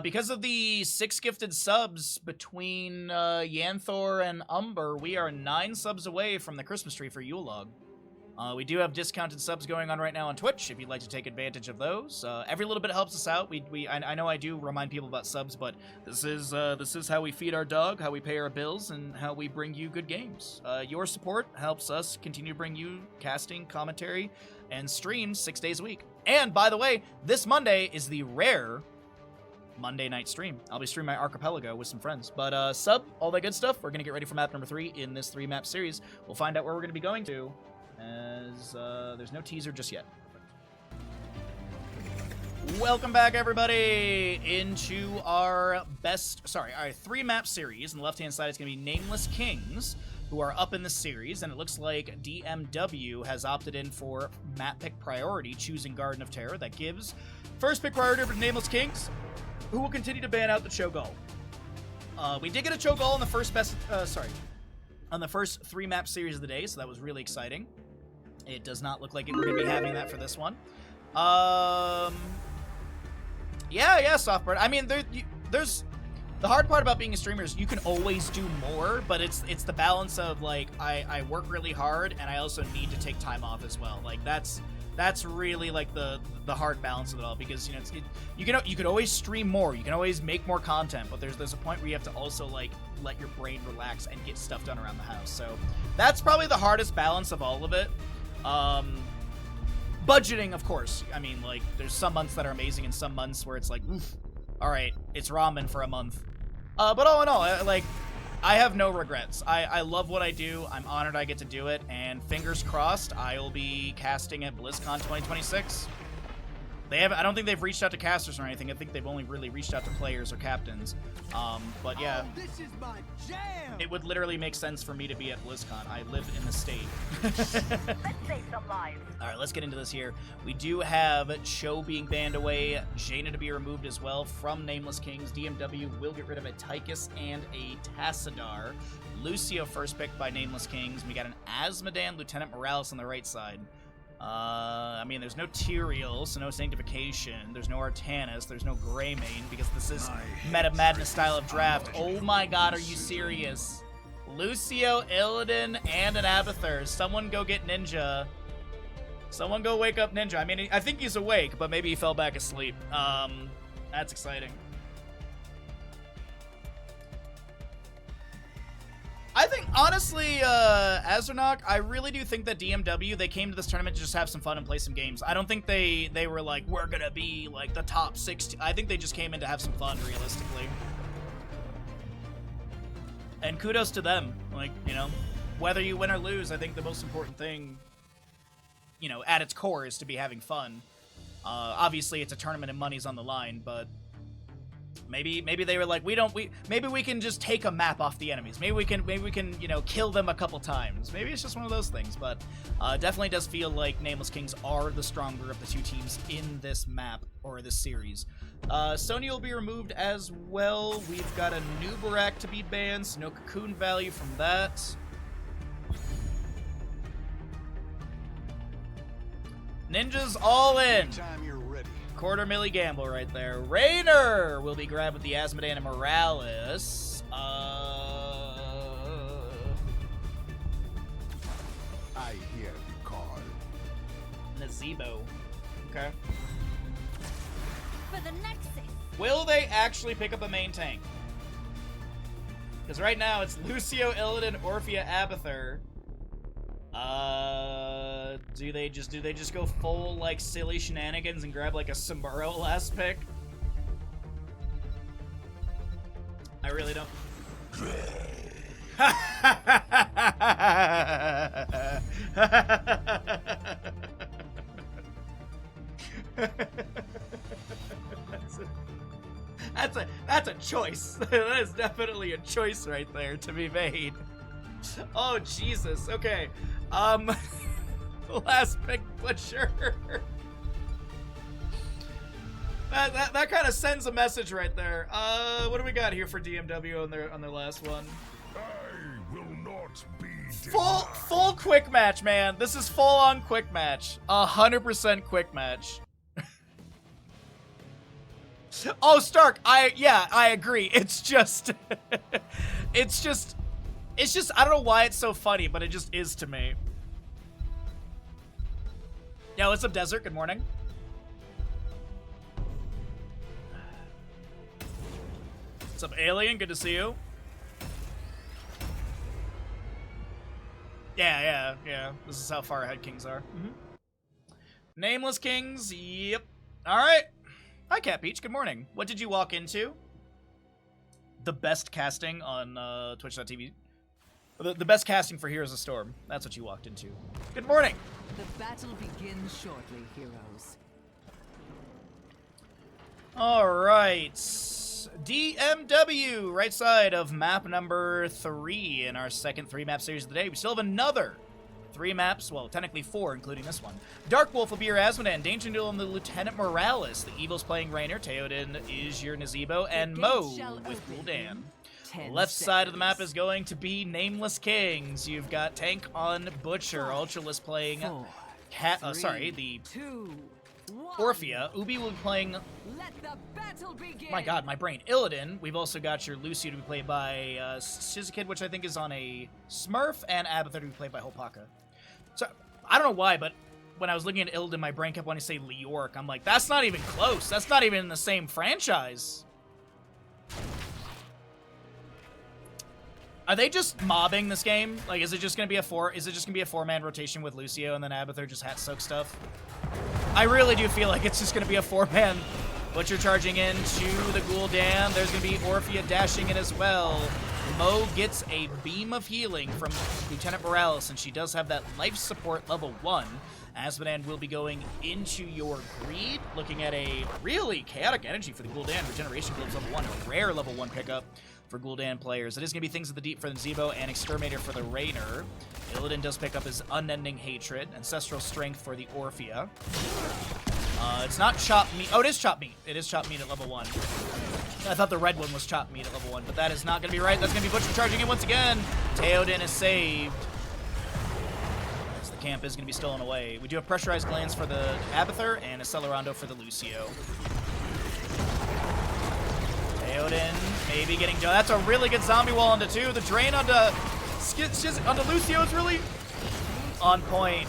Because of the 6 gifted subs between Yanthor and Umber, we are 9 subs away from the Christmas tree for Yule Log. We do have discounted subs going on right now on Twitch, if you'd like to take advantage of those. Every little bit helps us out. I know I do remind people about subs, but this is how we feed our dog, how we pay our bills, and how we bring you good games. Your support helps us continue to bring you casting, commentary, and streams 6 days a week. And, by the way, this Monday is the rare Monday night stream. I'll be streaming my Archipelago with some friends. But sub, all that good stuff. We're going to get ready for map number 3 in this 3-map series. We'll find out where we're going to be going to, as there's no teaser just yet. Welcome back, everybody, into our 3-map series. On the left-hand side, it's going to be Nameless Kings, who are up in this series, and it looks like DMW has opted in for map pick priority, choosing Garden of Terror. That gives first pick priority for Nameless Kings, who will continue to ban out the Cho'Gall. We did get a Cho'Gall on the first on the first 3-map series of the day, so that was really exciting. It does not look like we're going to be having that for this one. Yeah, Softbird. I mean, there's the hard part about being a streamer is you can always do more, but it's the balance of, like, I work really hard and I also need to take time off as well. Like, that's really, like, the hard balance of it all, because, you know, you could always stream more, you can always make more content, but there's a point where you have to also, like, let your brain relax and get stuff done around the house. So that's probably the hardest balance of all of it. Budgeting, of course. I mean, like, there's some months that are amazing and some months where it's like, oof, all right, it's ramen for a month. But all in all, I have no regrets. I love what I do. I'm honored I get to do it, and fingers crossed, I'll be casting at BlizzCon 2026. I don't think they've reached out to casters or anything. I think they've only really reached out to players or captains. But yeah, this is my jam. it would literally make sense for me to be at BlizzCon. I live in the state. Let's save some lives. All right, let's get into this here. We do have Cho being banned away, Jaina to be removed as well from Nameless Kings. DMW will get rid of a Tychus and a Tassadar. Lucio first picked by Nameless Kings. We got an Asmodan, Lieutenant Morales on the right side. I mean, there's no Tyrael, so no Sanctification. There's no Artanis. There's no Greymane, because this is Meta Madness style of draft. Oh my god, are you serious? Lucio, Illidan, and an Abathur. Someone go get Ninja. Someone go wake up Ninja. I mean, I think he's awake, but maybe he fell back asleep. That's exciting. I think, honestly, Azernok, I really do think that DMW, they came to this tournament to just have some fun and play some games. I don't think they were like, we're gonna be, like, the top 16. I think they just came in to have some fun, realistically. And kudos to them. Like, you know, whether you win or lose, I think the most important thing, you know, at its core is to be having fun. Obviously, it's a tournament and money's on the line, but maybe they were like, maybe we can just take a map off the enemies. Maybe we can, you know, kill them a couple times. Maybe it's just one of those things, but definitely does feel like Nameless Kings are the stronger of the two teams in this map or this series. Sonya will be removed as well. We've got a new Barak to be banned, so no cocoon value from that. Ninja's all in. Quarter milli gamble right there. Raynor will be grabbed with the Asmodan and Morales. I hear the call. Nazebo. Okay. For the Nexus. Will they actually pick up a main tank? Because right now it's Lucio, Illidan, Orphea, Abathur. Do they just go full, like, silly shenanigans and grab, like, a Sombrero last pick? I really don't. That's a choice. That is definitely a choice right there to be made. Oh, Jesus. Okay. Last pick Butcher. That kind of sends a message right there. What do we got here for DMW on their last one? I will not be Full quick match, man. This is full on quick match. 100% quick match. Oh, Stark. I agree. It's just I don't know why it's so funny, but it just is to me. Yo, what's up, Desert? Good morning. What's up, Alien? Good to see you. Yeah. This is how far ahead Kings are. Nameless Kings. Yep. All right. Hi, Cat Peach. Good morning. What did you walk into? The best casting on Twitch.tv. The best casting for Heroes of Storm. That's what you walked into. Good morning. The battle begins shortly, heroes. All right. DMW, right side of map number 3 in our second 3-map series of the day. We still have another 3 maps, well, technically 4, including this one. Dark Wolf will be your Asmodan, Danger Needle and the Lieutenant Morales. The Evil's playing Raynor, Teoden is your Nazebo, and Mo with Gul'dan. Left side of the map is going to be Nameless Kings. You've got Tank on Butcher, Ultralist playing the Orphea. Ubi will be playing. Let the battle begin. My God, my brain. Illidan. We've also got your Lucio to be played by Shizukid, which I think is on a Smurf, and Abathur to be played by Hopaka. So I don't know why, but when I was looking at Illidan, my brain kept wanting to say Leorc. I'm like, that's not even close. That's not even in the same franchise. Are they just mobbing this game? Like, is it just gonna be a four-man rotation with Lucio and then Abathur just hat soak stuff? I really do feel like it's just gonna be a four-man. Butcher charging in to the Gul'dan. There's gonna be Orphea dashing in as well. Mo gets a beam of healing from Lieutenant Morales, and she does have that life support level 1. Azmodan will be going into your greed, looking at a really chaotic energy for the Gul'dan. Regeneration Globes level 1, a rare level 1 pickup for Gul'dan players. It is going to be Things of the Deep for the Zebo and Exterminator for the Raynor. Illidan does pick up his Unending Hatred, Ancestral Strength for the Orphea. It's not Chopped Meat. Oh, it is Chopped Meat. It is Chopped Meat at level 1. I thought the red one was Chopped Meat at level 1, but that is not going to be right. That's going to be Butcher charging in once again. Theoden is saved. As the camp is going to be stolen away. We do have Pressurized Glands for the Abathur and a Celerando for the Lucio. Theoden maybe getting done. That's a really good zombie wall onto 2. The drain onto Lucio is really on point.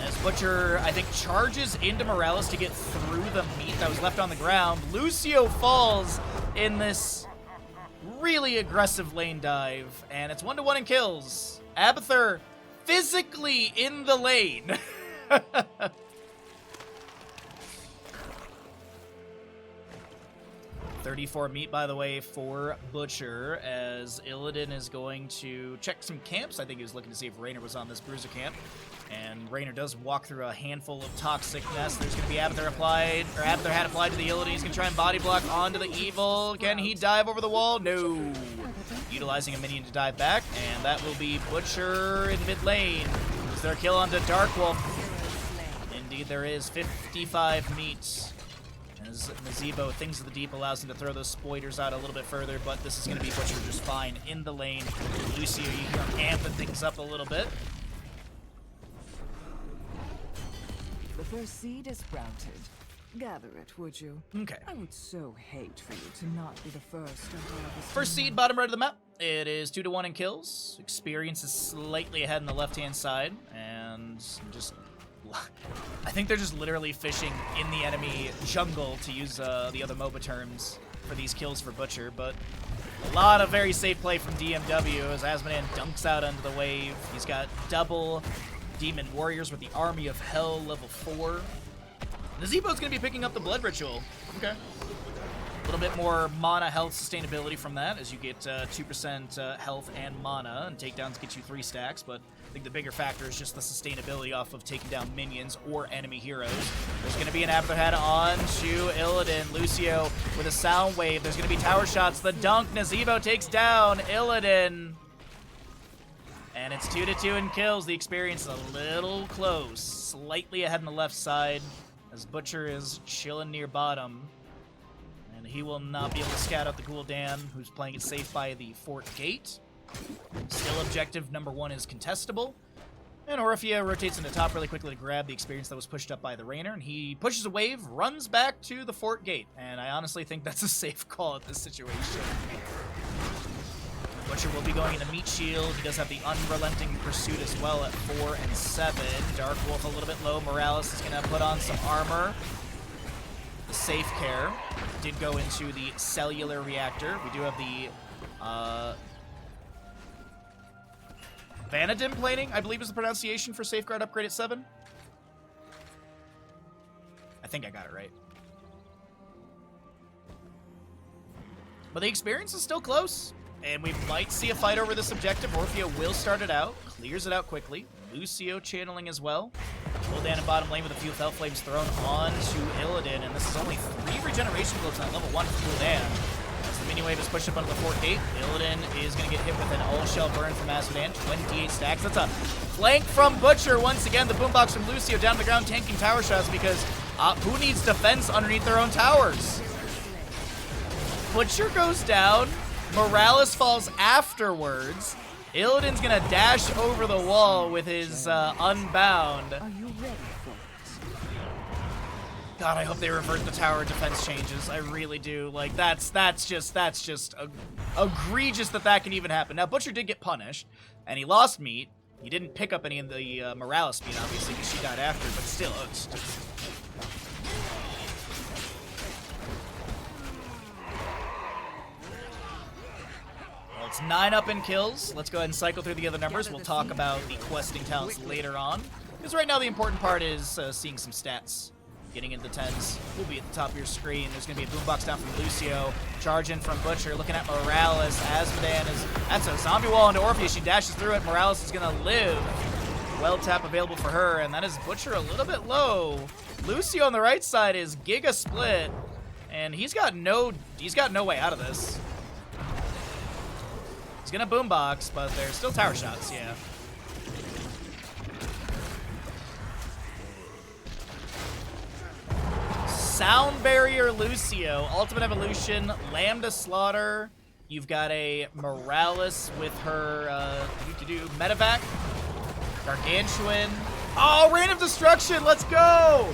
As Butcher, I think, charges into Morales to get through the meat that was left on the ground. Lucio falls in this really aggressive lane dive, and it's 1-1 in kills. Abathur physically in the lane. 34 meat, by the way, for Butcher, as Illidan is going to check some camps. I think he was looking to see if Raynor was on this Bruiser camp. And Raynor does walk through a handful of toxicness. There's going to be Abathur applied, or Abathur had applied to the Illidan. He's going to try and body block onto the Evil. Can he dive over the wall? No. Utilizing a minion to dive back, and that will be Butcher in mid lane. Is there a kill onto Darkwolf? Indeed there is. 55 meat. As Medivh, Things of the Deep, allows him to throw those spoilers out a little bit further, but this is going to be Butcher just fine in the lane. Lucio, you hear him amping things up a little bit. The first seed is sprouted. Gather it, would you? Okay. I would so hate for you to not be the first to harvest. First seed, bottom right of the map. It is 2-1 in kills. Experience is slightly ahead on the left-hand side, and just... I think they're just literally fishing in the enemy jungle, to use the other MOBA terms, for these kills for Butcher, but a lot of very safe play from DMW as Azmodan dunks out under the wave. He's got double Demon Warriors with the Army of Hell level 4. Nazebo's going to be picking up the Blood Ritual. Okay. A little bit more mana health sustainability from that, as you get 2% health and mana, and takedowns get you 3 stacks, but I think the bigger factor is just the sustainability off of taking down minions or enemy heroes. There's going to be an Abathur head on to Illidan. Lucio with a sound wave. There's going to be tower shots. The dunk. Nazebo takes down Illidan. And it's 2-2 in kills. The experience is a little close. Slightly ahead on the left side as Butcher is chilling near bottom. And he will not be able to scout out the Gul'dan, who's playing it safe by the fort gate. Still objective number 1 is contestable. And Orphea rotates into top really quickly to grab the experience that was pushed up by the Raynor. And he pushes a wave, runs back to the fort gate. And I honestly think that's a safe call at this situation. Butcher will be going into Meat Shield. He does have the Unrelenting Pursuit as well at 4 and 7. Darkwolf a little bit low. Morales is going to put on some armor. The Safe Care did go into the Cellular Reactor. We do have the Vanadin plating, I believe is the pronunciation for Safeguard upgrade at 7. I think I got it right. But the experience is still close. And we might see a fight over this objective. Orphea will start it out, clears it out quickly. Lucio channeling as well. Gul'dan in bottom lane with a few Fel Flames thrown on to Illidan, and this is only 3 regeneration globes on level 1 for Gul'dan. As the mini wave is pushed up onto the fort gate, Illidan is going to get hit with an all-shell burn from Azmodan. 28 stacks. That's a flank from Butcher. Once again, the boombox from Lucio down to the ground tanking tower shots because who needs defense underneath their own towers? Butcher goes down. Morales falls afterwards. Illidan's gonna dash over the wall with his Unbound. Are you ready for it? God, I hope they revert the tower defense changes. I really do. Like, that's just egregious that can even happen. Now, Butcher did get punished, and he lost meat. He didn't pick up any of the Morales meat, obviously, because she died after, but still, it's just... it's 9 up in kills. Let's go ahead and cycle through the other numbers. We'll talk about the questing talents later on. Because right now the important part is seeing some stats. Getting into the 10s. We'll be at the top of your screen. There's going to be a boombox down from Lucio. Charge in from Butcher. Looking at Morales. Asmodan is... That's a zombie wall into Orpheus. She dashes through it. Morales is going to live. Well tap available for her. And that is Butcher a little bit low. Lucio on the right side is Giga Split. And he's got no way out of this. He's going to boombox, but there's still tower shots, yeah. Sound Barrier Lucio, Ultimate Evolution, Lambda Slaughter. You've got a Morales with her Medivh, Gargantuan. Oh, Rain of Destruction, let's go!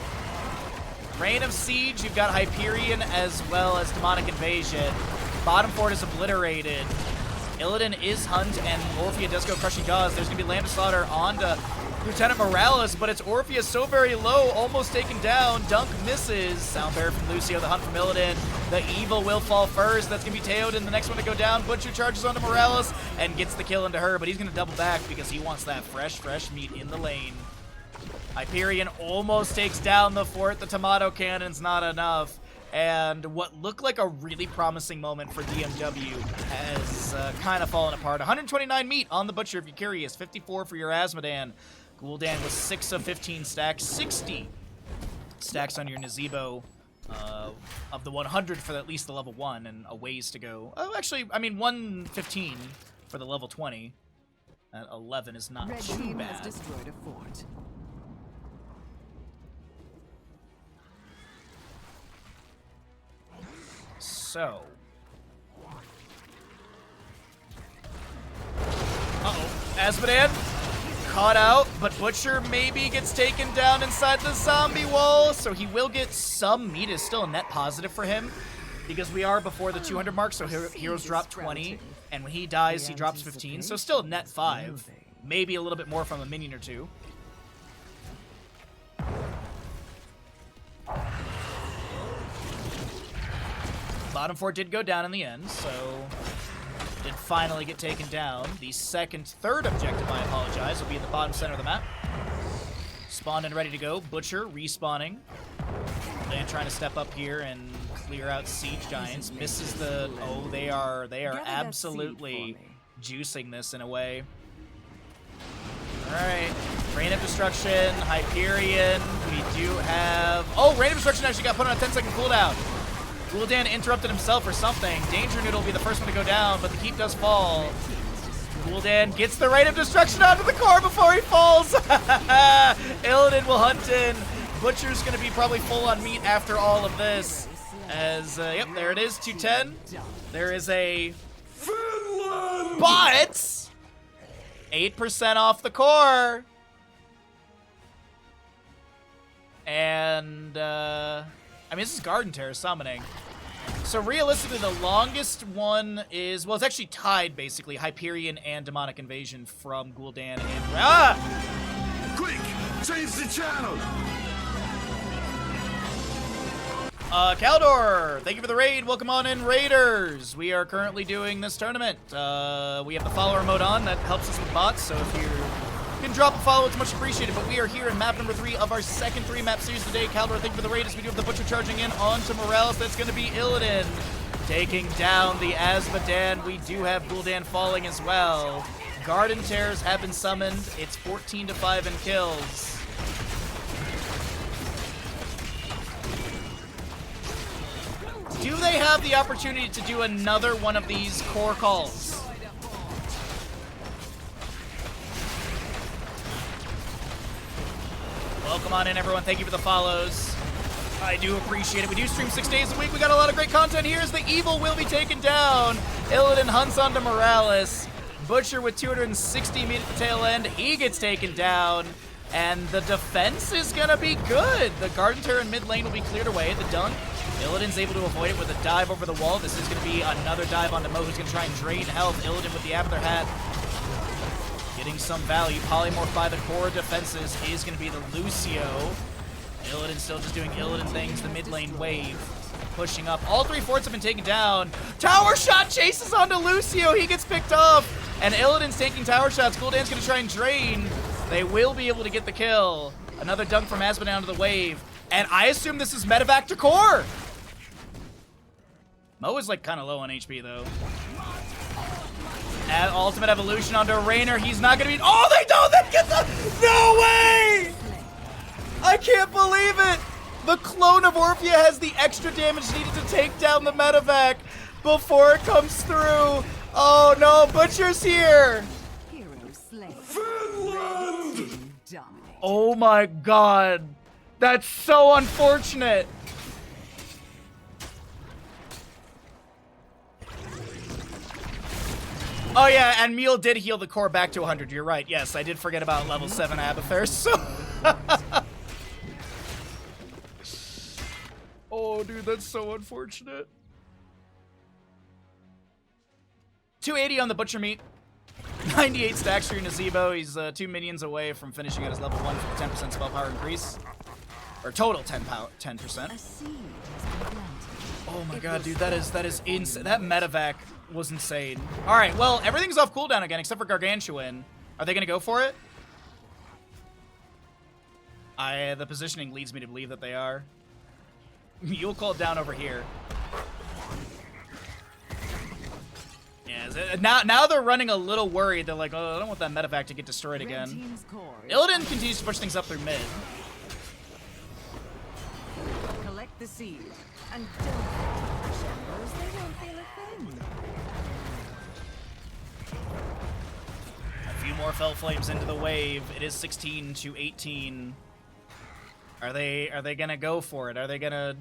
Rain of Siege, you've got Hyperion as well as Demonic Invasion. Bottom fort is obliterated. Illidan is Hunt, and Orphea does go Crushing Jaws. There's going to be Lambda Slaughter onto Lieutenant Morales, but it's Orpheus so very low, almost taken down. Dunk misses. Sound Bear from Lucio, the Hunt from Illidan. The Evil will fall first. That's going to be Teoden, the next one to go down. Butcher charges onto Morales and gets the kill into her, but he's going to double back because he wants that fresh meat in the lane. Hyperion almost takes down the fort. The tomato cannon's not enough. And what looked like a really promising moment for DMW has kind of fallen apart. 129 meat on the Butcher, if you're curious. 54 for your Asmodan. Gul'dan with 6 of 15 stacks. 60 stacks on your Nazebo of the 100 for at least the level 1, and a ways to go. Oh, actually, I mean, 115 for the level 20. At 11 is not too bad. Has destroyed a fort. So. Uh-oh. Asmodan caught out, but Butcher maybe gets taken down inside the zombie wall, so he will get some meat. Is still a net positive for him, because we are before the 200 mark, so heroes drop 20, and when he dies, he drops 15, so still net 5. Maybe a little bit more from a minion or two. Bottom fort did go down in the end, so did finally get taken down. The third objective, I apologize, will be at the bottom center of the map. Spawned and ready to go. Butcher respawning. Land trying to step up here and clear out Siege Giants. Misses the... Oh, they are absolutely juicing this in a way. Alright. Rain of Destruction, Hyperion. We do have... Oh, Rain of Destruction actually got put on a 10-second cooldown. Gul'dan interrupted himself or something. Danger Noodle will be the first one to go down, but the keep does fall. Gul'dan gets the Rain of Destruction onto the core before he falls. Illidan will hunt in. Butcher's going to be probably full on meat after all of this. As, yep, there it is, 210. There is a... Finland! But 8% off the core. And, I mean, this is Garden Terror summoning. So realistically, the longest one is... Well, it's actually tied, basically. Hyperion and Demonic Invasion from Gul'dan and... Ah! Quick! Change the channel! Caldor, thank you for the raid. Welcome on in, Raiders. We are currently doing this tournament. We have the follower mode on. That helps us with bots, so if you can drop a follow, it's much appreciated. But we are here in map number 3 of our second 3-map series today. Caldor, thank you for the raid as we do have the Butcher charging in onto Morales. That's going to be Illidan taking down the Asmodan. We do have Gul'dan falling as well. Garden Terrors have been summoned. It's 14-5 in kills. Do they have the opportunity to do another one of these core calls? Welcome on in, everyone. Thank you for the follows. I do appreciate it. We do stream 6 days a week. We got a lot of great content here as the Evil will be taken down. Illidan hunts onto Morales. Butcher with 260 meat at the tail end. He gets taken down. And the defense is going to be good. The Garden Terror in mid lane will be cleared away. The dunk. Illidan's able to avoid it with a dive over the wall. This is going to be another dive onto Mo, who's going to try and drain health. Illidan with the Abathur hat. Getting some value. Polymorph by the core defenses is going to be the Lucio. Illidan still just doing Illidan things. The mid lane wave. pushing up. All 3 forts have been taken down. Tower shot chases onto Lucio. He gets picked up. And Illidan's taking tower shots. Gul'dan's going to try and drain. They will be able to get the kill. Another dunk from Aspen down to the wave. And I assume this is Medivh to core. Mo is like kind of low on HP though. Add ultimate evolution onto Raynor. He's not going to be... Oh, they don't! Then get the... No way! I can't believe it! The clone of Orphea has the extra damage needed to take down the Medivh before it comes through. Oh no, Butcher's here! Hero slain. Finland! Dominate. Oh my god. That's so unfortunate. Oh yeah, and Mule did heal the core back to 100. You're right. Yes, I did forget about level 7 Abathur. So oh, dude, that's so unfortunate. 280 on the Butcher Meat. 98 stacks for your Nazebo. He's 2 minions away from finishing at his level 1 for the 10% spell power increase. Or total 10%. A seed has been planted. Oh my god, dude, that is insane. That Medivh was insane. All right, well, everything's off cooldown again except for Gargantuan. Are they going to go for it? The positioning leads me to believe that they are. You'll call it down over here. Yeah, now they're running a little worried. They're like, oh, I don't want that Medivh to get destroyed Red again. team's core is Illidan continues to push things up through mid. collect the seed and don't let the shadows, they won't feel a thing. A few more Fell Flames into the wave. It is 16 to 18. Are they gonna go for it? Are they gonna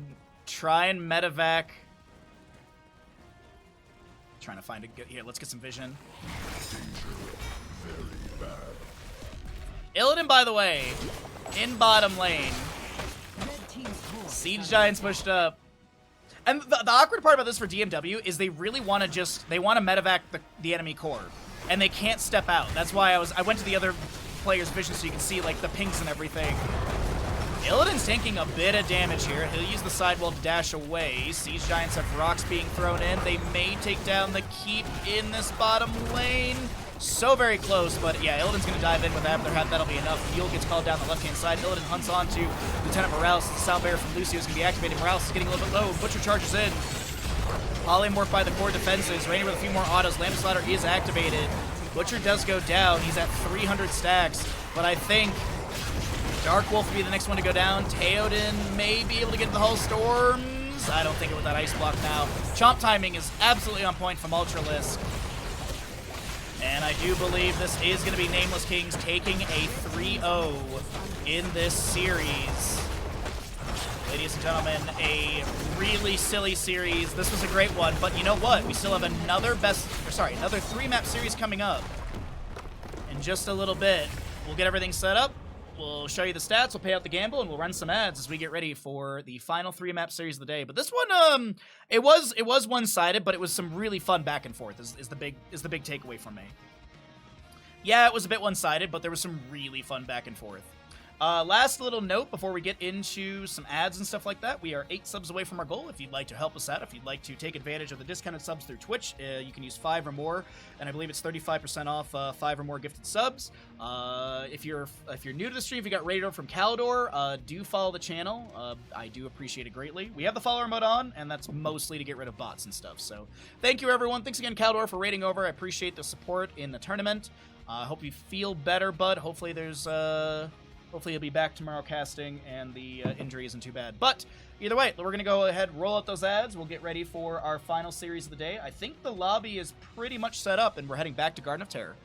try and Medivh? Trying to find a good... Here, let's get some vision. Illidan, by the way, in bottom lane. Red team's core Siege Giants pushed up. And the awkward part about this for DMW is they really want to they want to Medivh the enemy core. And they can't step out. That's why I went to the other player's vision so you can see, like, the pings and everything. Illidan's taking a bit of damage here. He'll use the sidewall to dash away. Siege Giants have rocks being thrown in. They may take down the keep in this bottom lane. So very close, but yeah, Illidan's going to dive in with that. That'll be enough. Fuel gets called down the left-hand side. Illidan hunts on to Lieutenant Morales. The sound barrier from Lucio is going to be activated. Morales is getting a little bit low. Butcher charges in. Polymorph by the core defenses. Raynor with a few more autos. Lambda Slaughter is activated. Butcher does go down. He's at 300 stacks, but I think Dark Wolf will be the next one to go down. Theoden may be able to get to the Hull Storms. I don't think it with that ice block now. Chomp timing is absolutely on point from Ultralisk. And I do believe this is going to be Nameless Kings taking a 3-0 in this series. Ladies and gentlemen, a really silly series. This was a great one, but you know what? We still have another another 3-map series coming up in just a little bit. We'll get everything set up. We'll show you the stats, we'll pay out the gamble, and we'll run some ads as we get ready for the final 3-map series of the day. But this one, it was one-sided, but it was some really fun back and forth. Is the big takeaway from me. Yeah, it was a bit one-sided, but there was some really fun back and forth. Last little note before we get into some ads and stuff like that, we are 8 subs away from our goal. If you'd like to help us out, if you'd like to take advantage of the discounted subs through Twitch, you can use 5 or more, and I believe it's 35% off 5 or more gifted subs. If you're new to the stream, if you got radar from Caldor, do follow the channel. I do appreciate it greatly. We have the follower mode on, and that's mostly to get rid of bots and stuff. So thank you, everyone. Thanks again, Caldor, for raiding over. I appreciate the support in the tournament. I hope you feel better, bud. Hopefully there's... Hopefully he'll be back tomorrow casting and the injury isn't too bad. But either way, we're going to go ahead, roll out those ads. We'll get ready for our final series of the day. I think the lobby is pretty much set up and we're heading back to Garden of Terror.